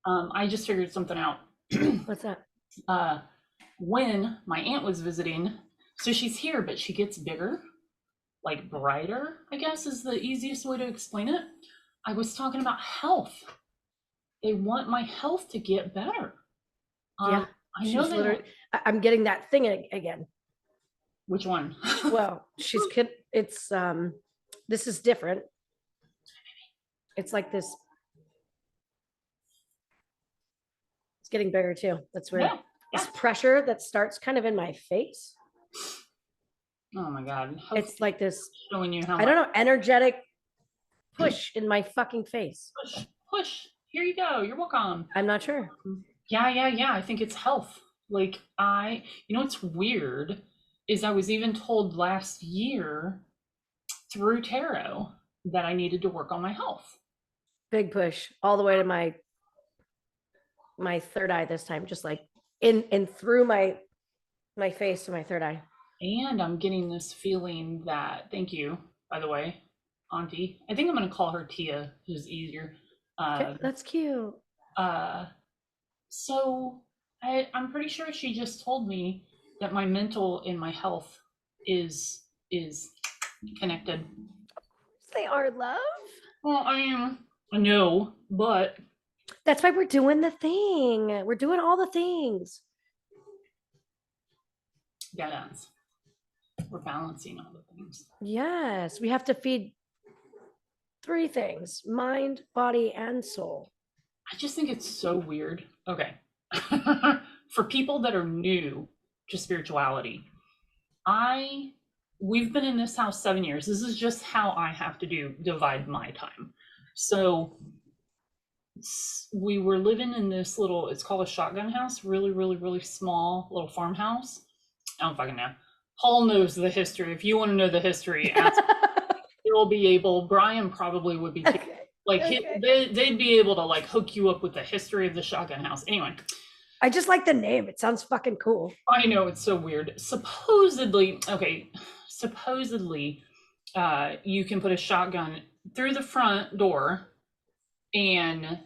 I just figured something out. What's that? uh, when my aunt was visiting, so she's here, but she gets bigger, like brighter, I guess is the easiest way to explain it. I was talking about health. They want my health to get better. Yeah, I know she's they literally. want, I'm getting that thing again. which one? Well, it's this is different. It's like this. It's getting bigger too. That's weird. Yeah, yeah. This pressure that starts kind of in my face. Oh my God. It's like this, Showing you how I don't much. know, energetic push in my fucking face. Push, push. Here you go. You're welcome. I'm not sure. Yeah. I think it's health. Like what's weird is I was even told last year through tarot that I needed to work on my health. Big push all the way to my third eye this time, just like in through my face to my third eye. And I'm getting this feeling that, thank you, by the way, Auntie. I think I'm going to call her Tia, which is easier. Okay, that's cute. Uh, so I'm pretty sure she just told me that my mental and my health is connected. They are love. Well, I mean, no, but That's why we're doing the thing. We're doing all the things. balance. We're balancing all the things. Yes, we have to feed three things: mind, body, and soul. I just think it's so weird. Okay. For people that are new to spirituality, we've been in this house 7 years. This is just how I have to divide my time. So we were living in this little, it's called a shotgun house, really, really, really small little farmhouse. I don't fucking know. Paul knows the history. If you want to know the history, ask. He'll be able. Brian probably would be. Okay. Like Okay. they'd be able to like hook you up with the history of the shotgun house. Anyway, I just like the name. It sounds fucking cool. I know it's so weird. Supposedly, you can put a shotgun through the front door, and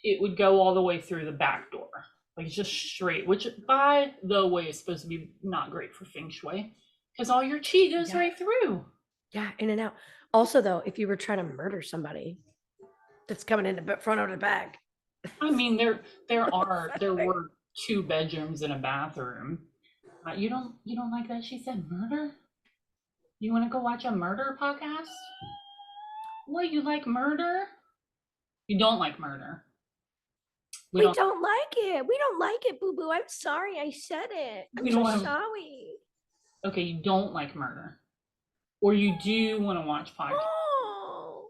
it would go all the way through the back door, like just straight. Which, by the way, is supposed to be not great for feng shui, because all your chi goes right through. Yeah, in and out. Also, though, if you were trying to murder somebody that's coming in the front of the back. I mean, there were two bedrooms and a bathroom. You don't like that she said murder? You want to go watch a murder podcast? What, you like murder? You don't like murder. We We don't. don't like it. We don't like it, boo boo. I'm sorry. I said it. I'm so sorry. Okay, you don't like murder, or you do want to watch podcasts. Oh,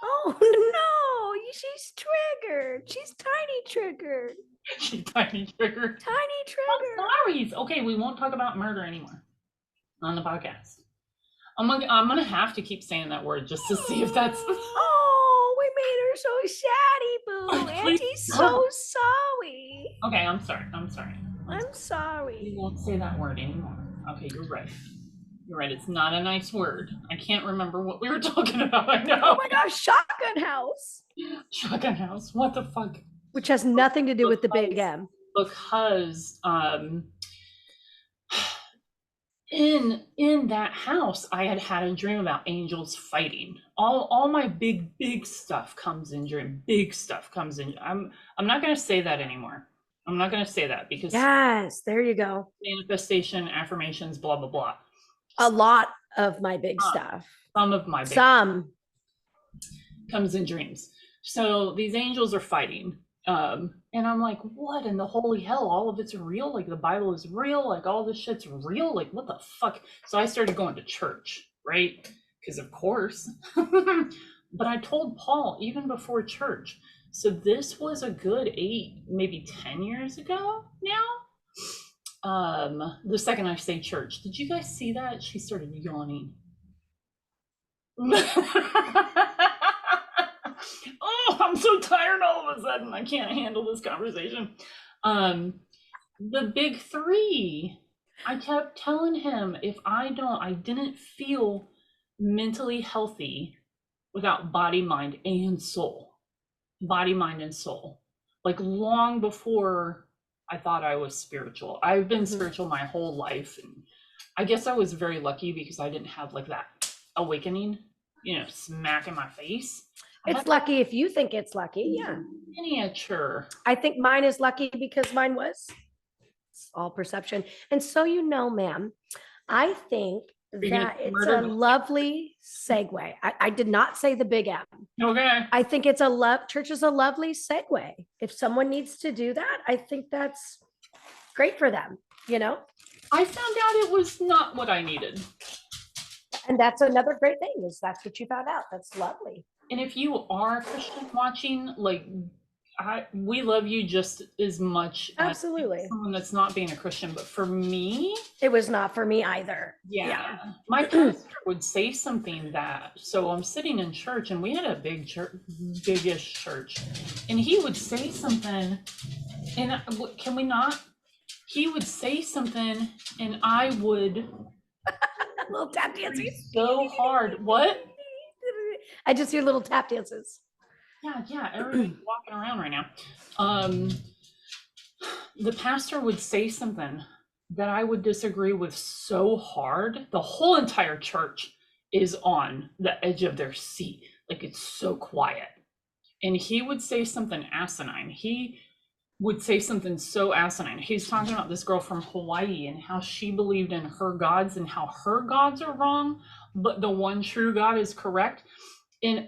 oh no! She's triggered. She's tiny triggered. She's tiny trigger. Tiny trigger. Sorry. Okay, we won't talk about murder anymore on the podcast. I'm gonna have to keep saying that word just to see if that's. Oh, we made her so sad, boo. Auntie's so sorry. Okay, I'm sorry. I'm sorry. I'm sorry. We won't say that word anymore. Okay, you're right. You're right. It's not a nice word. I can't remember what we were talking about. I know. Oh my gosh, shotgun house. Shotgun house. What the fuck? Which has nothing to do with the big M. Because in that house, I had a dream about angels fighting. All my big stuff comes in dream. Big stuff comes in. I'm not gonna say that anymore. I'm not gonna say that because yes, there you go. Manifestation, affirmations, blah blah blah. A lot of my big stuff. Some of my big some comes in dreams. So these angels are fighting. And I'm like, what in the holy hell? All of it's real? Like the Bible is real? Like all this shit's real? Like what the fuck? So I started going to church, right? Because of course. But I told Paul even before church. So this was a good 8, maybe 10 years ago now. The second I say church, did you guys see that? She started yawning. Oh, I'm so tired all of a sudden. I can't handle this conversation. The big 3. I kept telling him if I didn't feel mentally healthy without body, mind, and soul. body, mind, and soul. Like long before I thought I was spiritual. I've been spiritual my whole life. And I guess I was very lucky because I didn't have like that awakening, smack in my face. It's lucky if you think it's lucky. Yeah. Miniature. I think mine is lucky because mine was. It's all perception. And so, ma'am, I think that it's a lovely segue. I did not say the big M. Okay. I think church is a lovely segue. If someone needs to do that, I think that's great for them, I found out it was not what I needed. And that's another great thing is that's what you found out. That's lovely. And if you are a Christian watching, like we love you just as much Absolutely as someone that's not being a Christian. But for me, it was not for me either. Yeah. My pastor would say something so I'm sitting in church and we had a big church, biggish church, and he would say something, and can we not? He would say something, and I would little tap dances so hard. What? I just hear little tap dances. Yeah, everybody's walking around right now. The pastor would say something that I would disagree with so hard. The whole entire church is on the edge of their seat. Like it's so quiet. And he would say something asinine. He would say something so asinine. He's talking about this girl from Hawaii and how she believed in her gods and how her gods are wrong, but the one true God is correct. And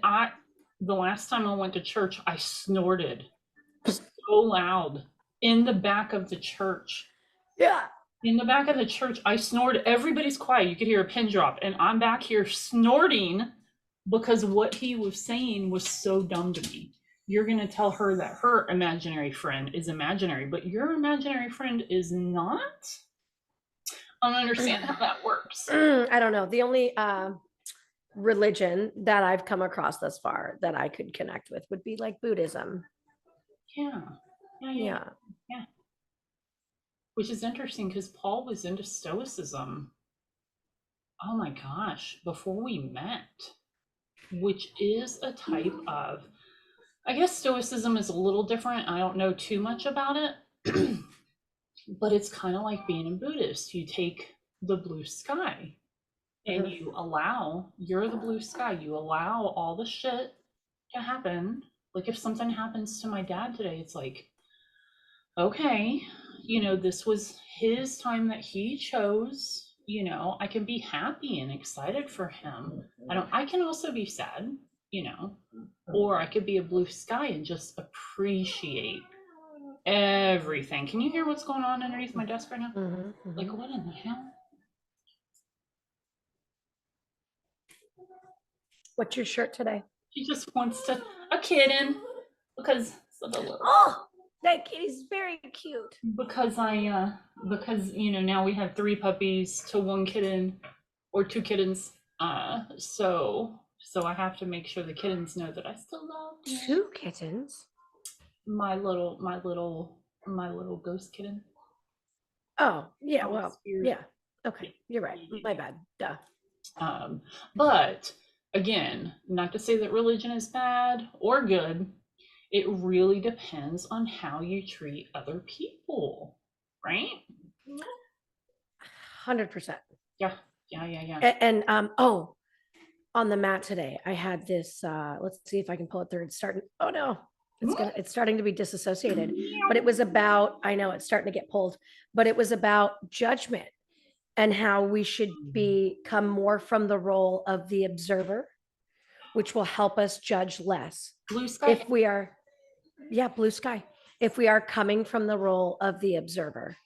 the last time I went to church, I snorted so loud in the back of the church. Yeah. In the back of the church, I snored. Everybody's quiet. You could hear a pin drop. And I'm back here snorting because what he was saying was so dumb to me. You're going to tell her that her imaginary friend is imaginary, but your imaginary friend is not? I don't understand how that works. I don't know. The only religion that I've come across thus far that I could connect with would be like Buddhism. Yeah. Which is interesting because Paul was into Stoicism. Oh my gosh, before we met, which is a type of, I guess Stoicism is a little different. I don't know too much about it, but it's kind of like being a Buddhist. You take the blue sky and you're the blue sky. You allow all the shit to happen. Like if something happens to my dad today, it's like, okay, this was his time that he chose. I can be happy and excited for him. I can also be sad, or I could be a blue sky and just appreciate everything. Can you hear what's going on underneath my desk right now? Like, what in the hell? What's your shirt today? She just wants a kitten because that kitty's very cute. Because now we have 3 puppies to 1 kitten or 2 kittens. So I have to make sure the kittens know that I still love them. 2 kittens? My little ghost kitten. Oh, yeah, well, yeah. Okay, you're right. My bad. Duh. But again, not to say that religion is bad or good. It really depends on how you treat other people, right? 100%. Yeah. And on the mat today, I had this. Let's see if I can pull it through. It's starting. Oh no, it's starting to be disassociated. But it was about. I know it's starting to get pulled. But it was about judgment and how we should become more from the role of the observer, which will help us judge less. Blue sky. If we are. Yeah, blue sky. If we are coming from the role of the observer,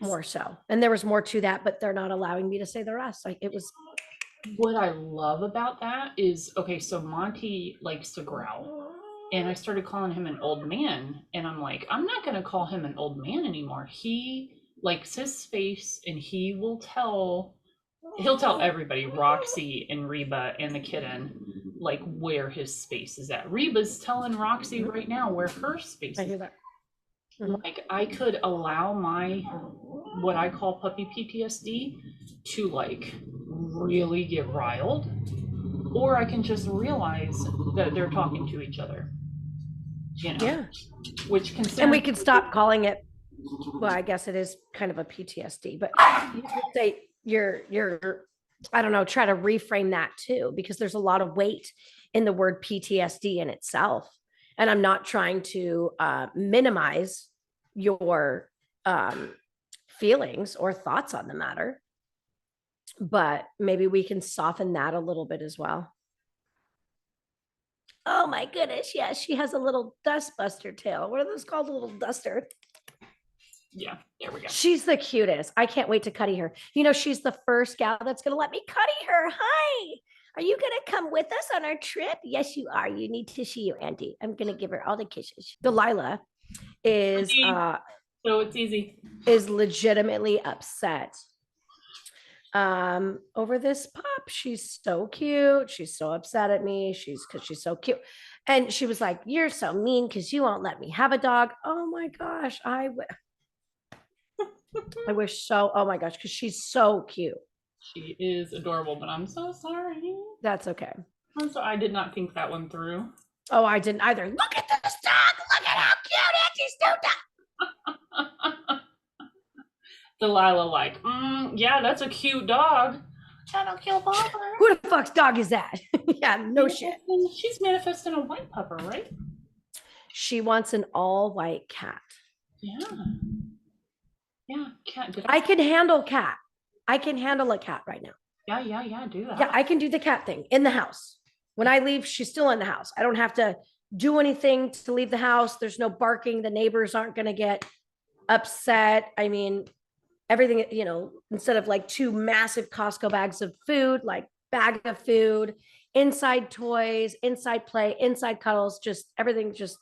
more so. And there was more to that, but they're not allowing me to say the rest. Like it was. What I love about that is, okay, so Monty likes to growl. And I started calling him an old man. And I'm like, I'm not going to call him an old man anymore. He likes his space and he'll tell everybody, Roxy and Reba and the kitten, like where his space is at. Reba's telling Roxy right now where her space is. I hear that. Like I could allow my, what I call puppy PTSD to like really get riled, or I can just realize that they're talking to each other. you know, Yeah. which And concerns we can stop calling it, well, I guess it is kind of a PTSD, but you could say you're, I don't know, try to reframe that too, because there's a lot of weight in the word PTSD in itself. And I'm not trying to minimize your feelings or thoughts on the matter, but maybe we can soften that a little bit as well. Oh my goodness, yes, she has a little dust buster tail. What are those called? A little duster. yeah, there we go. She's the cutest. I can't wait to cutty her. You know, she's the first gal that's going to let me cutty her. Hi. Are you going to come with us on our trip? Yes, you are. You need to see you, Auntie. I'm going to give her all the kisses. Delilah is So it's easy. is legitimately upset over this pup. She's so cute. She's so upset at me. Because she's so cute. And she was like, you're so mean because you won't let me have a dog. Oh my gosh. I wish so. Oh my gosh, because she's so cute. She is adorable, but I'm so sorry. That's okay. I'm sorry. I did not think that one through. Oh, I didn't either. Look at this dog. Look at how cute Auntie's dog. Delilah, like, yeah, that's a cute dog. I don't kill Bobber. Who the fuck's dog is that? Yeah, no shit. She's manifesting a white pupper, right? She wants an all white cat. Yeah. Yeah, cat. I can handle cat. I can handle a cat right now. Yeah, do that. Yeah, I can do the cat thing in the house. When I leave, she's still in the house. I don't have to do anything to leave the house. There's no barking. The neighbors aren't going to get upset. I mean, everything, you know, instead of like 2 massive Costco bags of food, like bag of food, inside toys, inside play, inside cuddles, just everything, just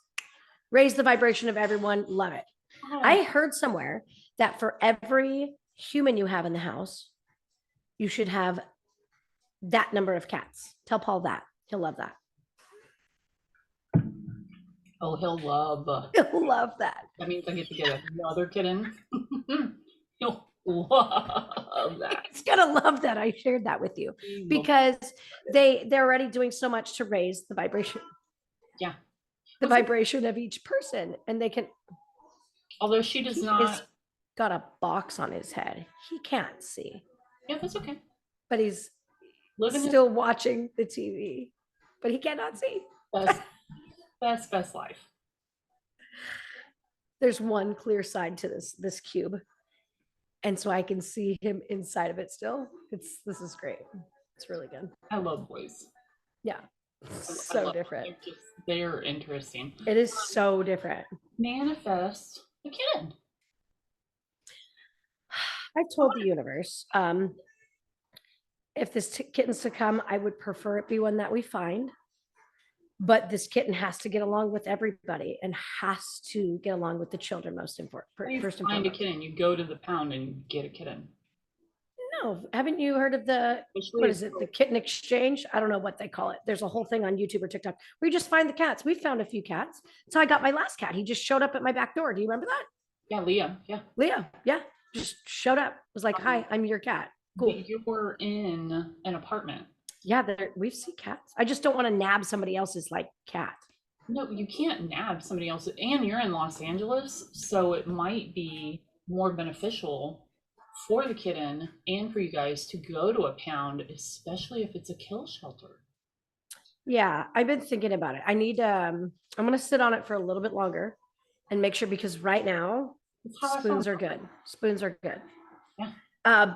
raise the vibration of everyone. Love it. Oh. I heard somewhere that for every human you have in the house, you should have that number of cats. Tell Paul that. He'll love that. Oh, he'll love. He'll love that. That means I get to get another kitten. He'll love that. He's gonna love that. I shared that with you because they're already doing so much to raise the vibration. Yeah. The vibration of each person, and they can. Although she does not. Got a box on his head. He can't see. Yeah, that's okay. But he's still watching the TV, but he cannot see. Best life. There's one clear side to this cube, and so I can see him inside of it still. This is great. It's really good. I love boys. Yeah, so different. They're interesting. It is so different. Manifest a kitten. I told the universe, if this kitten's to come, I would prefer it be one that we find. But this kitten has to get along with everybody and has to get along with the children. Most important. First, find a kitten. You go to the pound and get a kitten. No, haven't you heard of what is it? The kitten exchange? I don't know what they call it. There's a whole thing on YouTube or TikTok where you just find the cats. We found a few cats. So I got my last cat. He just showed up at my back door. Do you remember that? Yeah, Leah. Yeah. Leah. Yeah. Just showed up. Was like, hi, I'm your cat. Cool. You were in an apartment. Yeah, we've seen cats. I just don't want to nab somebody else's like cat. No, you can't nab somebody else's. And you're in Los Angeles, so it might be more beneficial for the kitten and for you guys to go to a pound, especially if it's a kill shelter. Yeah, I've been thinking about it. I need I'm gonna sit on it for a little bit longer and make sure, because right now spoons are good. Spoons are good. Yeah.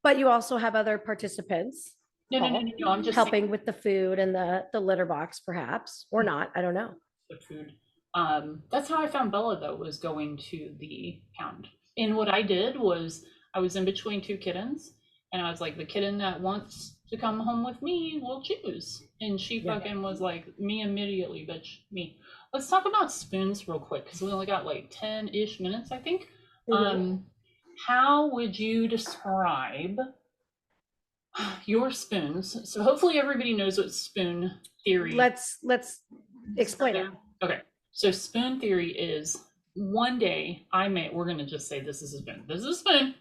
But you also have other participants. No, I'm just helping with the food and the litter box, perhaps, or not. I don't know. The food. That's how I found Bella, though, was going to the pound. And what I did was I was in between 2 kittens, and I was like, the kitten that wants to come home with me will choose. And she fucking was like, me immediately, bitch, me. Let's talk about spoons real quick, because we only got like 10-ish minutes, I think. Mm-hmm. How would you describe your spoons? So hopefully everybody knows what spoon theory. Let's explain it. Okay, so spoon theory is one day we're gonna just say this is a spoon. This is a spoon.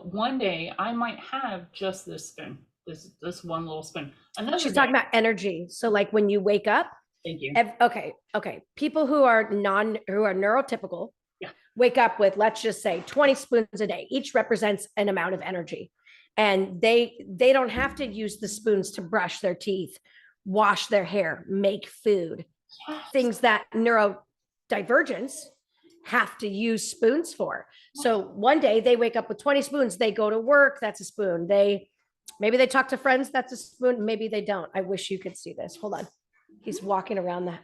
One day I might have just this spoon, this one little spoon. She's talking about energy. So like when you wake up, Thank you. Okay. People who are neurotypical Yeah. wake up with, let's just say, 20 spoons a day. Each represents an amount of energy. And they don't have to use the spoons to brush their teeth, wash their hair, make food. Yes. Things that neurodivergents have to use spoons for. So one day they wake up with 20 spoons, they go to work, that's a spoon. Maybe they talk to friends, that's a spoon. Maybe they don't. I wish you could see this. Hold on. He's walking around the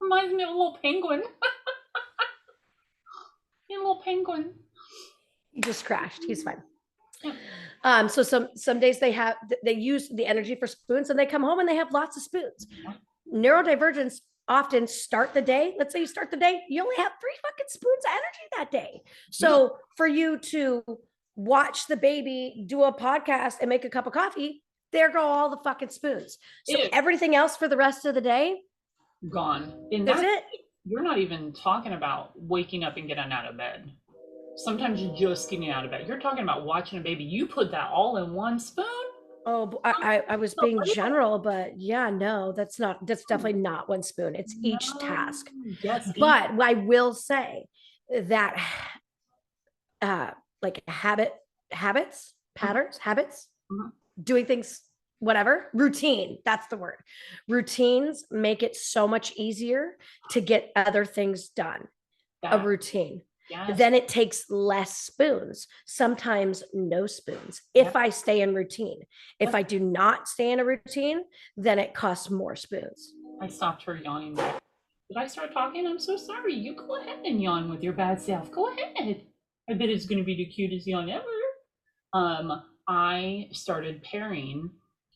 Reminds me of a little penguin. A little penguin. He just crashed. He's fine. Yeah. So some days they use the energy for spoons, and they come home and they have lots of spoons. Neurodivergents often start the day. Let's say you start the day, you only have 3 fucking spoons of energy that day. So for you to watch the baby do a podcast and make a cup of coffee, there go all the fucking spoons. So everything else for the rest of the day, gone. And that's it. You're not even talking about waking up and getting out of bed. Sometimes you're just getting out of bed. You're talking about watching a baby. You put that all in one spoon? Oh, I was being general, but yeah, no, that's definitely not one spoon. It's each task. Yes. But I will say that like habits, patterns, habits, doing things, whatever, routine, that's the word. Routines make it so much easier to get other things done. A routine. Yes. Then it takes less spoons, sometimes no spoons, if I stay in routine. If I do not stay in a routine, then it costs more spoons. I stopped her yawning. Did I start talking? I'm so sorry. You go ahead and yawn with your bad self. Go ahead. I bet it's going to be the cutest yawn ever. I started pairing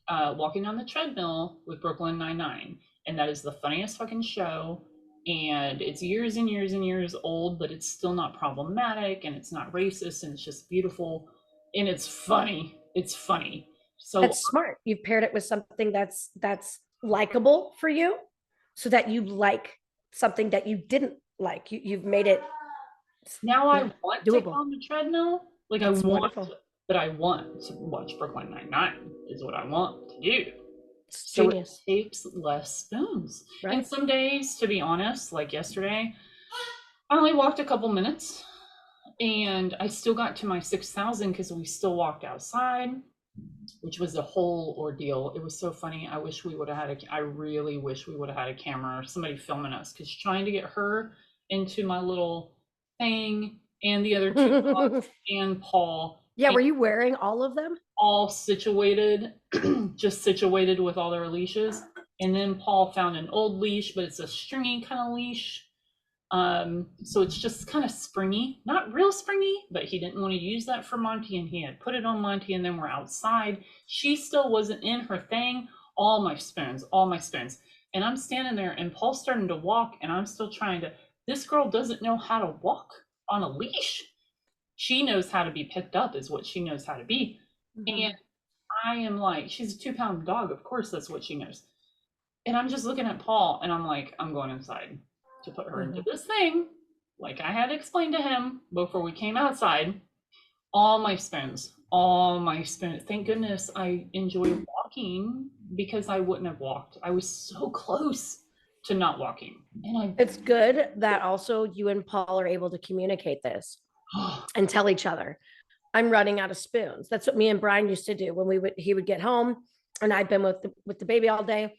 walking on the treadmill with Brooklyn Nine-Nine, and that is the funniest fucking show. And it's years and years and years old, but it's still not problematic, and it's not racist, and it's just beautiful, and it's funny. It's funny. So that's smart. You've paired it with something that's likable for you, so that you like something that you didn't like. You've made it. Now I want doable. To go on the treadmill. Like that's I want, wonderful. But I want to watch Brooklyn Nine-Nine is what I want to do. It's so genius. It takes less spoons. Right. And some days, to be honest, like yesterday, I only walked a couple minutes, and I still got to my 6,000 because we still walked outside, which was a whole ordeal. It was so funny. I wish we would have had I really wish we would have had a camera or somebody filming us, because trying to get her into my little thing and the other 2 dogs and Paul. Yeah, were you wearing all of them? All situated, just situated with all their leashes. And then Paul found an old leash, but it's a stringy kind of leash. So it's just kind of springy, not real springy, but he didn't want to use that for Monty, and he had put it on Monty, and then we're outside. She still wasn't in her thing. All my spoons. And I'm standing there, and Paul's starting to walk, and I'm still trying to, this girl doesn't know how to walk on a leash. She knows how to be picked up is what she knows how to be. And I am like, she's a 2-pound dog. Of course, that's what she knows. And I'm just looking at Paul, and I'm like, I'm going inside to put her into this thing. Like I had explained to him before we came outside. All my spoons. Thank goodness I enjoy walking, because I wouldn't have walked. I was so close to not walking. And it's good that also you and Paul are able to communicate this and tell each other, I'm running out of spoons. That's what me and Brian used to do when he would get home, and I'd been with the baby all day,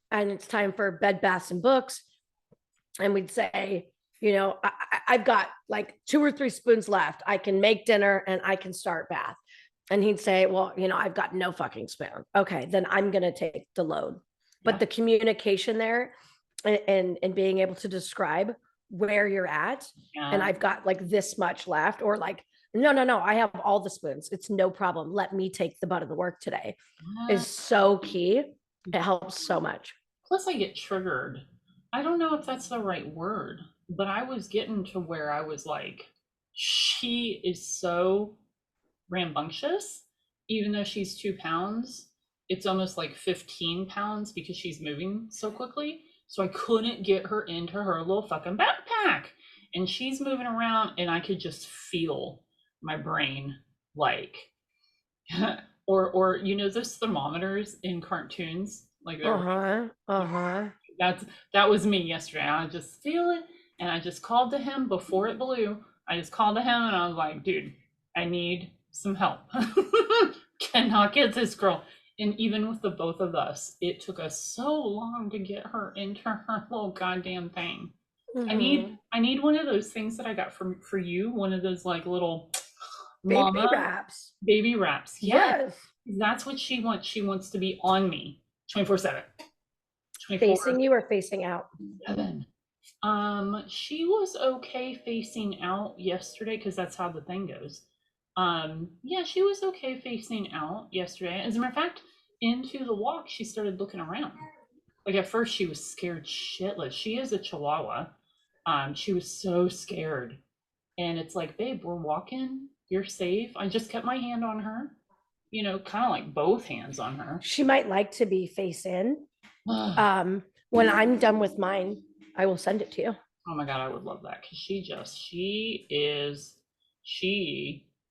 and it's time for bed, baths, and books. And we'd say, I've got like 2 or 3 spoons left. I can make dinner and I can start bath. And he'd say, well, I've got no fucking spoon. Okay, then I'm going to take the load. But the communication there and being able to describe where you're at, and I've got like this much left, or like, no, I have all the spoons. It's no problem. Let me take the butt of the work today, is so key. It helps so much. Plus I get triggered. I don't know if that's the right word, but I was getting to where I was like, she is so rambunctious, even though she's 2 pounds, it's almost like 15 pounds because she's moving so quickly. So I couldn't get her into her little fucking backpack, and she's moving around, and I could just feel my brain like, or those thermometers in cartoons, like they're that's that was me yesterday. I just feel it, and I just called to him before it blew. I just called to him, and I was like, dude, I need some help. Cannot get this girl. And even with the both of us, it took us so long to get her into her little goddamn thing. I need one of those things that I got for you, one of those like little Baby mama wraps. baby wraps. Yes, Yes. that's what she wants. She wants to be on me 24/7. 24 Facing you or facing out? 7. She was okay facing out yesterday because that's how the thing goes. Yeah, she was okay facing out yesterday. As a matter of fact, into the walk, she started looking around. Like at first, she was scared shitless. She is a Chihuahua. She was so scared, and it's like, babe, we're walking. You're safe. I just kept my hand on her. Kind of like both hands on her. She might like to be face in. When I'm done with mine, I will send it to you. Oh my God, I would love that because she.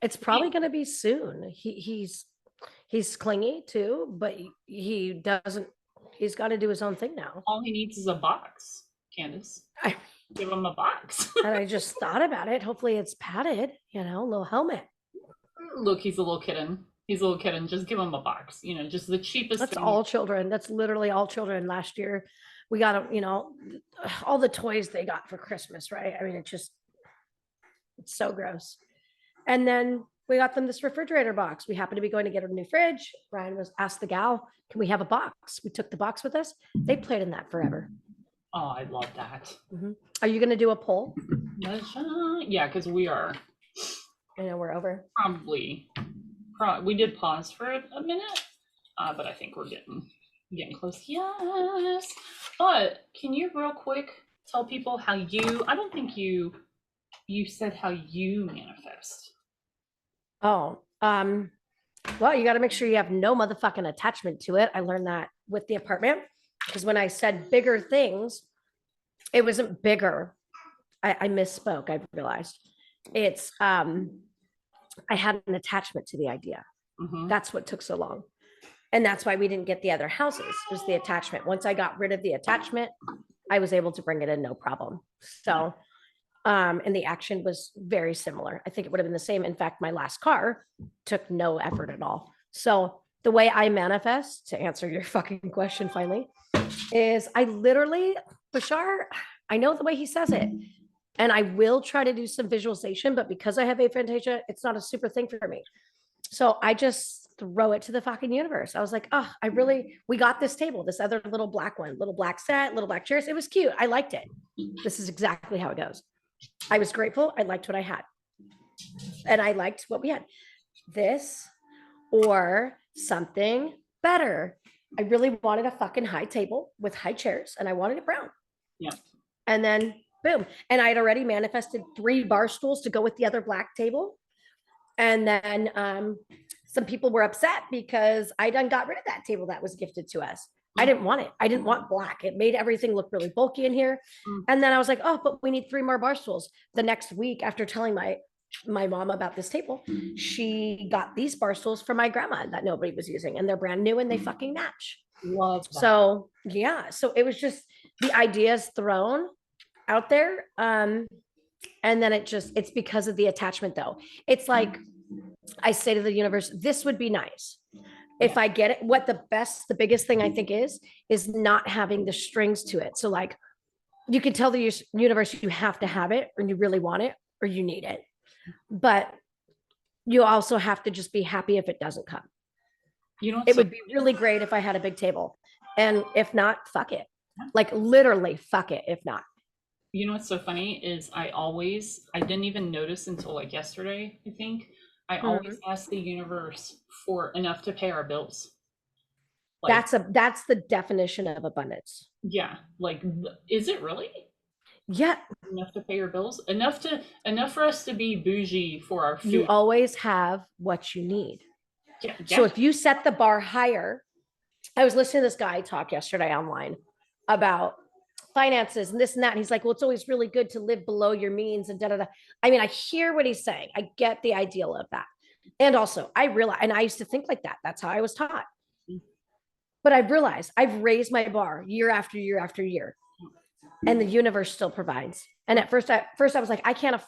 It's probably going to be soon. He's clingy too, but he doesn't. He's got to do his own thing now. All he needs is a box, Candice. Give him a box. And I just thought about it. Hopefully, it's padded. A little helmet. Look, he's a little kitten. He's a little kitten. Just give him a box. Just the cheapest. That's thing. all children. That's literally all children. Last year, we got all the toys they got for Christmas, right? I mean, it's so gross. And then we got them this refrigerator box. We happened to be going to get a new fridge. Ryan was asked the gal, can we have a box? We took the box with us. They played in that forever. Oh, I love that. Are you going to do a poll? Yeah, because we are. I know we're over. Probably. We did pause for a minute, but I think we're getting close. Yes. But can you real quick tell people how I don't think you said how you manifest. Oh, well, you got to make sure you have no motherfucking attachment to it. I learned that with the apartment because when I said bigger things, it wasn't bigger. I misspoke. I realized it's, I had an attachment to the idea. That's what took so long. And that's why we didn't get the other houses, was the attachment. Once I got rid of the attachment, I was able to bring it in no problem. So, and the action was very similar. I think it would have been the same. In fact, my last car took no effort at all. So the way I manifest, to answer your fucking question finally, is I literally, Bashar, I know the way he says it. And I will try to do some visualization, but because I have aphantasia, it's not a super thing for me. So I just throw it to the fucking universe. I was like, oh, we got this table, this other little black one, little black set, little black chairs. It was cute. I liked it. This is exactly how it goes. I was grateful. I liked what I had. And I liked what we had. This or something better. I really wanted a fucking high table with high chairs and I wanted it brown. Yeah. And then boom. And I had already manifested 3 bar stools to go with the other black table. And then some people were upset because I done got rid of that table that was gifted to us. I didn't want it. I didn't want black. It made everything look really bulky in here. And then I was like, oh, but we need 3 more bar stools. The next week after telling my mom about this table, she got these bar stools for my grandma that nobody was using and they're brand new and they fucking match. Love that. So yeah, so it was just the ideas thrown out there. And then it's because of the attachment though. It's like, I say to the universe, this would be nice. If I get it, what the biggest thing I think is not having the strings to it. So like you can tell the universe you have to have it or you really want it or you need it. But you also have to just be happy if it doesn't come. It would be really great if I had a big table. And if not, fuck it. Like literally fuck it if not. You know what's so funny is I didn't even notice until like yesterday, I think. I always ask the universe for enough to pay our bills. Like, that's the definition of abundance. Yeah. Like, is it really? Yeah. Enough to pay your bills? Enough for us to be bougie for our food. You always have what you need. Yeah. So if you set the bar higher, I was listening to this guy talk yesterday online about finances and this and that. And he's like, well, it's always really good to live below your means and da, da, da. I mean, I hear what he's saying. I get the ideal of that. And also, I realize, and I used to think like that. That's how I was taught. But I've realized I've raised my bar year after year after year, and the universe still provides. And at first, I was like, I don't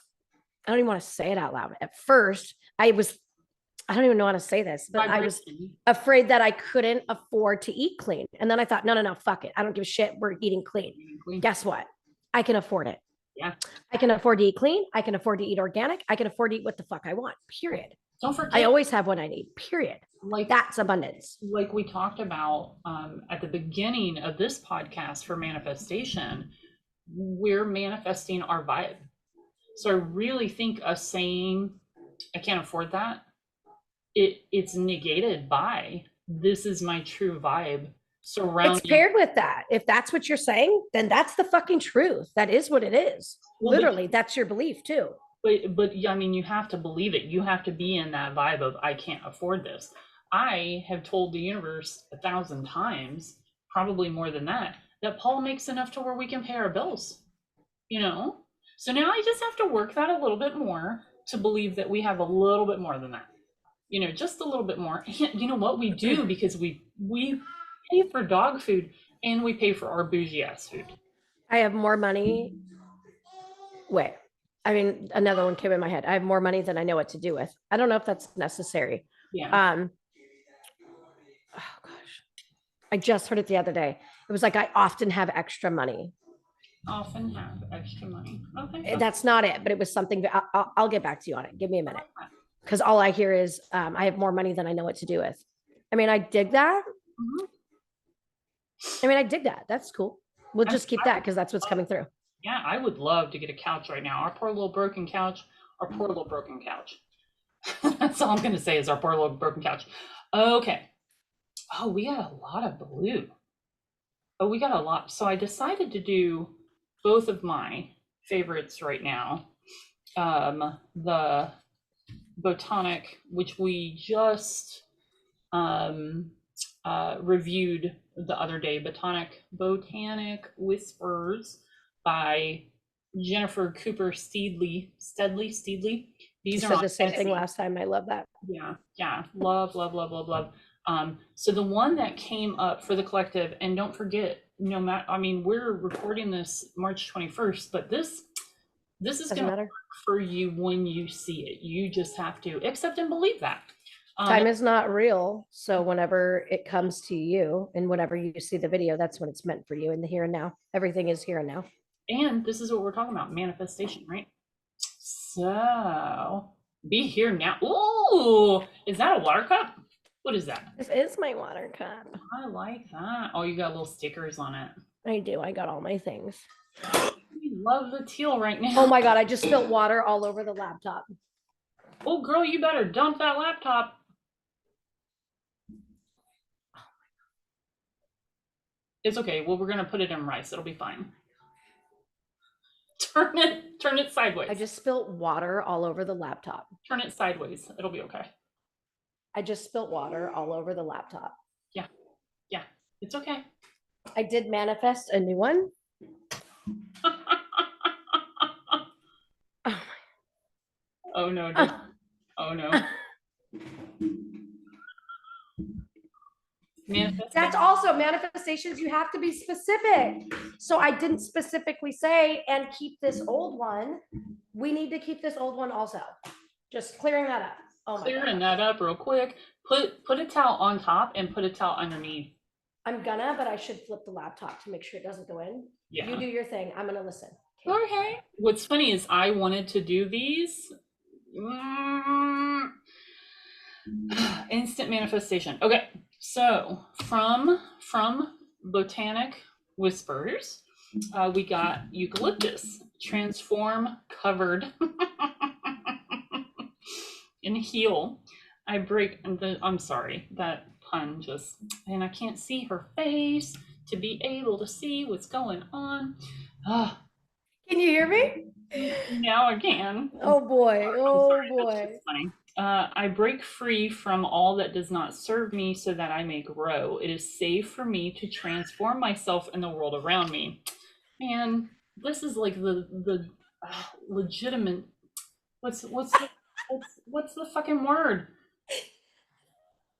even want to say it out loud. At first, I don't even know how to say this, but I was afraid that I couldn't afford to eat clean. And then I thought, no, fuck it. I don't give a shit. We're eating clean. Guess what? I can afford it. Yeah. I can afford to eat clean. I can afford to eat organic. I can afford to eat what the fuck I want. Period. Don't forget. I always have what I need. Period. Like that's abundance. Like we talked about at the beginning of this podcast for manifestation, we're manifesting our vibe. So I really think us saying, I can't afford that, it's negated by, this is my true vibe. It's paired with that. If that's what you're saying, then that's the fucking truth. That is what it is. Well, literally, that's your belief too. But I mean, you have to believe it. You have to be in that vibe of, I can't afford this. I have told the universe 1,000 times, probably more than that Paul makes enough to where we can pay our bills, you know? So now I just have to work that a little bit more to believe that we have a little bit more than that, you know, just a little bit more. And you know what we do, because we pay for dog food and we pay for our bougie ass food. I have more money. Wait, I mean, another one came in my head. I have more money than I know what to do with. I don't know if that's necessary. Yeah. Oh gosh, I just heard it the other day. It was like, I often have extra money. Often have extra money. Okay. That's not it, but it was something. I'll get back to you on it. Give me a minute, because all I hear is I have more money than I know what to do with. I mean, I dig that. I mean, I dig that. That's cool. We'll just keep that because that's what's coming through. Yeah, I would love to get a couch right now. Our poor little broken couch. Our poor little broken couch. That's all I'm going to say is our poor little broken couch. Okay. Oh, we got a lot of blue. Oh, we got a lot. So I decided to do both of my favorites right now. The Botanic, which we just reviewed the other day, Botanic Whispers by Jennifer Cooper Steedley. These are the same thing last time. I love that. Yeah. Love. So the one that came up for the collective, and don't forget, no matter, I mean, we're recording this March 21st, but this is going to work for you when you see it. You just have to accept and believe that. Time is not real. So whenever it comes to you and whenever you see the video, that's when it's meant for you in the here and now. Everything is here and now. And this is what we're talking about, manifestation, right? So be here now. Ooh, is that a water cup? What is that? This is my water cup. I like that. Oh, you got little stickers on it. I do. I got all my things. I love the teal right now. Oh my God, I just spilled water all over the laptop. Oh, girl, you better dump that laptop. It's okay. Well, we're going to put it in rice. It'll be fine. Turn it sideways. I just spilled water all over the laptop. Turn it sideways. It'll be okay. I just spilled water all over the laptop. Yeah. It's okay. I did manifest a new one. Oh no. Oh no. That's also manifestations. You have to be specific. So I didn't specifically say, and keep this old one. We need to keep this old one also. Just clearing that up. Oh my Clearing that up real quick. Put a towel on top and put a towel underneath. I'm gonna, but I should flip the laptop to make sure it doesn't go in. Yeah. You do your thing. I'm gonna listen. Okay. What's funny is I wanted to do these. Instant manifestation. Okay. So from Botanic Whispers, we got eucalyptus, transform, covered, and heal. I'm sorry, that pun just, and I can't see her face to be able to see what's going on. Can you hear me? Now I can. Oh boy. Oh sorry, boy. that's just funny. I break free from all that does not serve me so that I may grow. It is safe for me to transform myself in the world around me. Man, this is like the legitimate. What's what's the fucking word?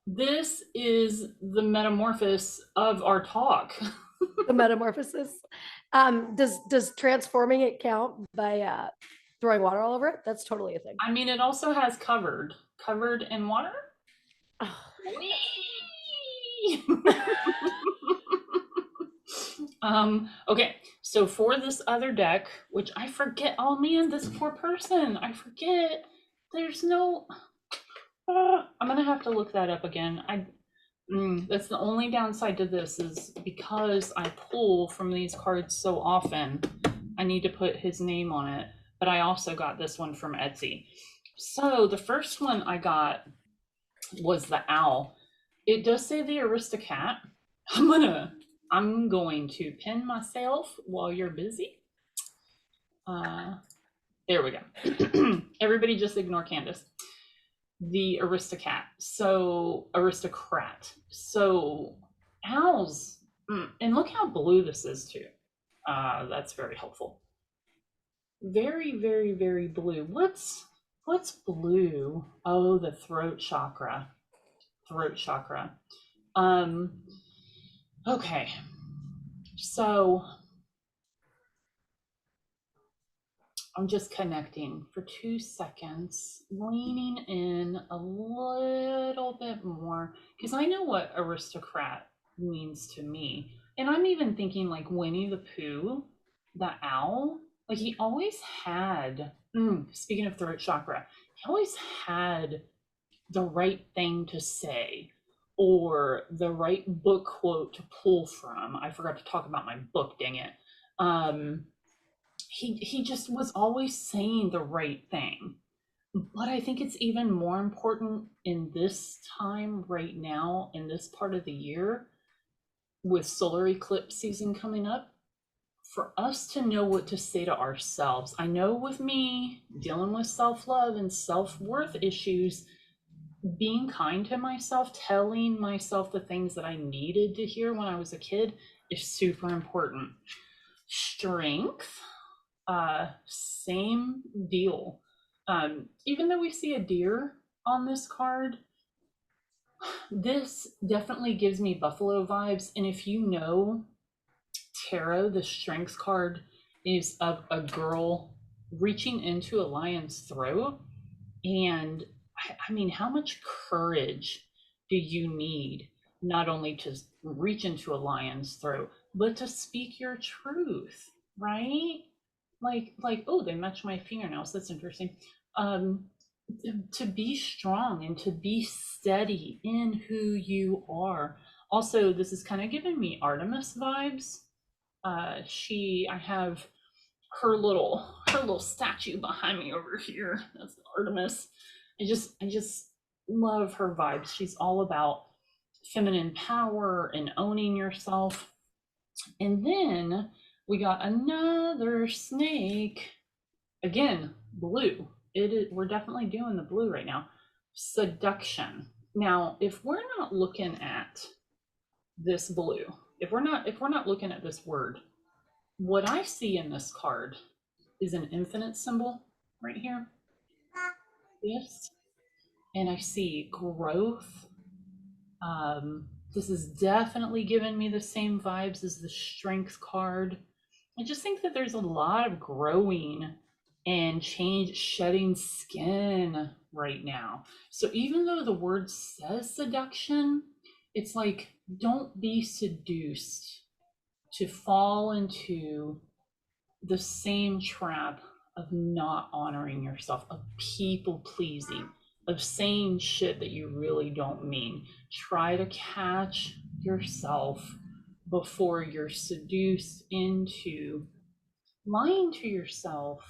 This is the metamorphosis of our talk. The metamorphosis. Does transforming it count by throwing water all over it? That's totally a thing. I mean, it also has covered in water. Oh, Whee! Okay, so for this other deck, which I forget, oh man, this poor person, I forget. There's no. I'm gonna have to look that up again. That's the only downside to this is because I pull from these cards so often. I need to put his name on it, but I also got this one from Etsy. So the first one I got was the owl. It does say the Aristocat. I'm going to pin myself while you're busy. There we go. Everybody just ignore Candice. The Aristocat. So aristocrat. So owls. And look how blue this is too. That's very helpful. Very, very, very blue. What's blue? Oh, the throat chakra. Throat chakra. Okay. So I'm just connecting for 2 seconds, leaning in a little bit more because I know what aristocrat means to me. And I'm even thinking like Winnie the Pooh, the owl, like he always had, speaking of throat chakra, he always had the right thing to say or the right book quote to pull from. I forgot to talk about my book, dang it. He just was always saying the right thing. But I think it's even more important in this time right now, in this part of the year, with solar eclipse season coming up, for us to know what to say to ourselves. I know with me dealing with self-love and self-worth issues, being kind to myself, telling myself the things that I needed to hear when I was a kid is super important. Strength, same deal. Even though we see a deer on this card, this definitely gives me buffalo vibes. And if you know tarot, the strength card is of a girl reaching into a lion's throat. And I mean, how much courage do you need not only to reach into a lion's throat, but to speak your truth, right? Like, oh, they match my fingernails. That's interesting. Um, to be strong and to be steady in who you are. Also, this is kind of giving me Artemis vibes. I have her little statue behind me over here. That's Artemis. I just love her vibes. She's all about feminine power and owning yourself. And then we got another snake. Again, blue. We're definitely doing the blue right now. Seduction. Now, if we're not looking at this blue, if we're not looking at this word, what I see in this card is an infinite symbol right here. This, and I see growth. This is definitely giving me the same vibes as the strength card. I just think that there's a lot of growing and change, shedding skin right now. So even though the word says seduction, it's like, don't be seduced to fall into the same trap of not honoring yourself, of people pleasing, of saying shit that you really don't mean. Try to catch yourself before you're seduced into lying to yourself,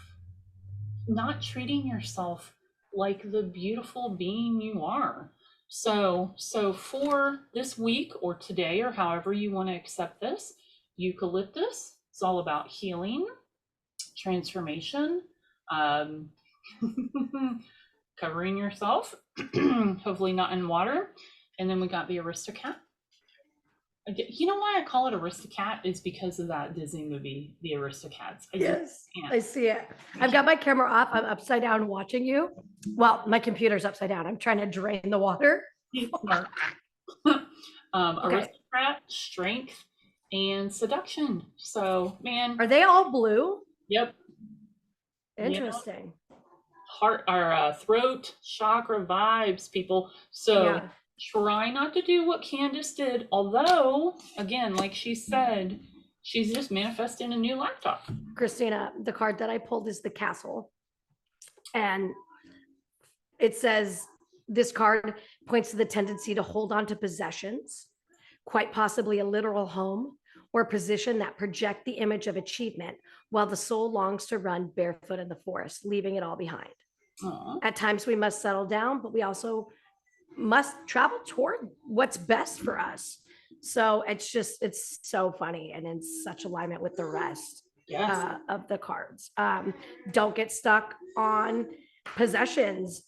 not treating yourself like the beautiful being you are. So for this week or today or however you want to accept this, eucalyptus, it's all about healing, transformation, um, covering yourself, hopefully not in water. And then we got the Aristocat. You know why I call it Aristocat is because of that Disney movie, The Aristocats. I just Yes, I can't. see it. I've got my camera off. I'm upside down watching you. Well, my computer's upside down. I'm trying to drain the water. Smart. Okay. Aristocrat, strength, and seduction. So, man, Are they all blue? yep, yeah, Interesting. heart or throat chakra vibes, people. So Yeah. try not to do what Candice did. Although, again, like she said, she's just manifesting a new laptop. Christina, the card that I pulled is the castle. And it says this card points to the tendency to hold on to possessions, quite possibly a literal home or a position that project the image of achievement while the soul longs to run barefoot in the forest, leaving it all behind. Aww. At times we must settle down, but we also must travel toward what's best for us. So it's so funny and in such alignment with the rest Yes. of the cards. Don't get stuck on possessions.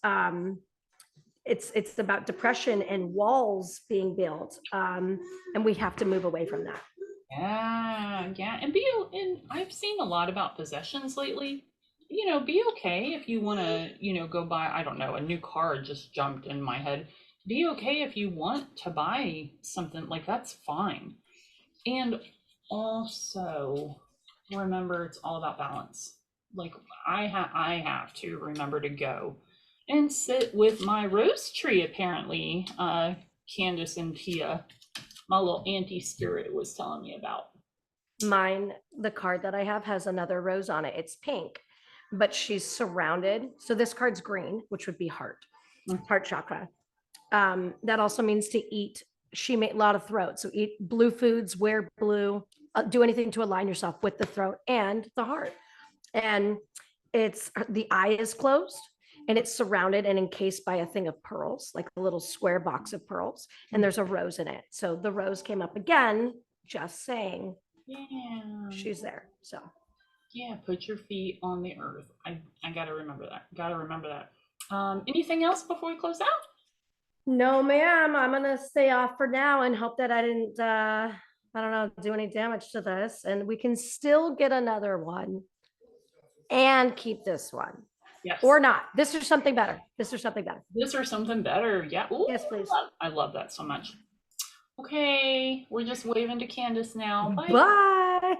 It's about depression and walls being built, and we have to move away from that. Yeah, and I've seen a lot about possessions lately. Be okay if you want to, go buy, I don't know, a new car just jumped in my head. Be okay if you want to buy something, like that's fine. And also remember it's all about balance. Like I have to remember to go and sit with my rose tree apparently. Candace and Tia, my little anti spirit was telling me about. Mine, the card that I have has another rose on it. It's pink, but she's surrounded. So this card's green, which would be heart chakra. That also means to eat. She made a lot of throat. So eat blue foods, wear blue, do anything to align yourself with the throat and the heart. And it's the eye is closed and it's surrounded and encased by a thing of pearls, like a little square box of pearls. And there's a rose in it. So the rose came up again, just saying Yeah. she's there. So Yeah, put your feet on the earth. I gotta remember that. Gotta remember that. Anything else before we close out? no, ma'am, I'm gonna stay off for now and hope that I didn't I don't know, do any damage to this. And we can still get another one and keep this one. Yes. Or not. This or something better. This or something better. This or something better. Yeah. Ooh, Yes, please. I love that so much. Okay, we're just waving to Candace now. Bye. Bye.